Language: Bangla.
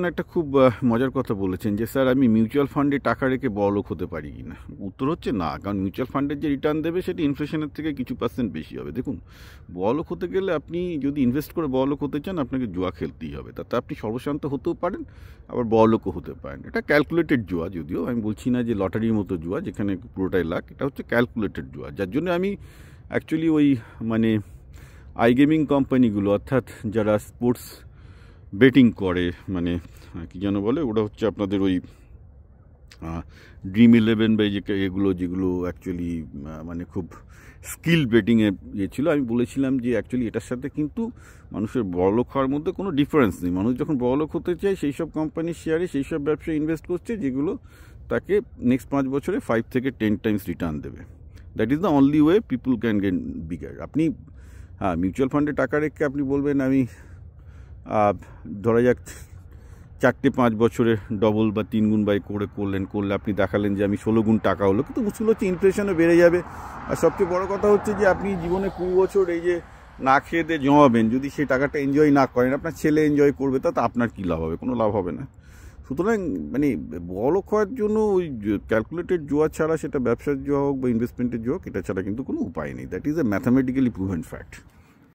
একটা খুব মজার কথা বলেছেন যে স্যার আমি মিউচুয়াল ফান্ডে টাকা রেখে বড়লোক হতে পারি কি না। উত্তর হচ্ছে না, কারণ মিউচুয়াল ফান্ডের যে রিটার্ন দেবে সেটা ইনফ্লেশনের থেকে কিছু পার্সেন্ট বেশি হবে। দেখুন, বড়লোক হতে গেলে আপনি যদি ইনভেস্ট করে বড়লোক হতে চান আপনাকে জুয়া খেলতেই হবে, তাতে আপনি সর্বশান্ত হতেও পারেন আবার বড়লোকও হতে পারেন। এটা ক্যালকুলেটেড জুয়া, যদিও আমি বলছি না যে লটারির মতো জুয়া যেখানে পুরোটাই লাখ। এটা হচ্ছে ক্যালকুলেটেড জুয়া, যার জন্য আমি অ্যাকচুয়ালি ওই মানে আই গেমিং কোম্পানিগুলো, অর্থাৎ যারা স্পোর্টস বেটিং করে, মানে কী যেন বলে ওটা, হচ্ছে আপনাদের ওই ড্রিম 11 বা এগুলো যেগুলো অ্যাকচুয়ালি মানে খুব স্কিল বেটিংয়ে ইয়ে ছিল, আমি বলেছিলাম যে অ্যাকচুয়ালি এটার সাথে কিন্তু মানুষের বড়লোক হওয়ার মধ্যে কোনো ডিফারেন্স নেই। মানুষ যখন বড়লোক হতে চায় সেই সব কোম্পানির শেয়ারে সেই সব ব্যবসায় ইনভেস্ট করছে যেগুলো তাকে নেক্সট 5 বছরে 5 থেকে 10 টাইমস রিটার্ন দেবে। That is the only way people can get bigger. আপনি মিউচুয়াল ফান্ডে টাকা রেখে আপনি বলবেন আমি ধরা যাক 4-5 বছরে ডবল বা 3 গুণ বাই করলে আপনি দেখালেন যে আমি 16 গুণ টাকা হলো, কিন্তু মুশকিল হচ্ছে ইনফ্লেশনও বেড়ে যাবে। আর সবচেয়ে বড় কথা হচ্ছে যে আপনি জীবনে 20 বছর এই যে না খেয়ে দিয়ে জমাবেন, যদি সেই টাকাটা এনজয় না করেন, আপনার ছেলে এনজয় করবে, তাতে আপনার কী লাভ হবে? কোনো লাভ হবে না। সুতরাং মানে বড়লোক হওয়ার জন্য ওই ক্যালকুলেটেড জুয়া ছাড়া, সেটা ব্যবসার জুয়া হোক বা ইনভেস্টমেন্টের জুয়া হোক, এটা ছাড়া কিন্তু কোনো উপায় নেই। That is a mathematically proven fact.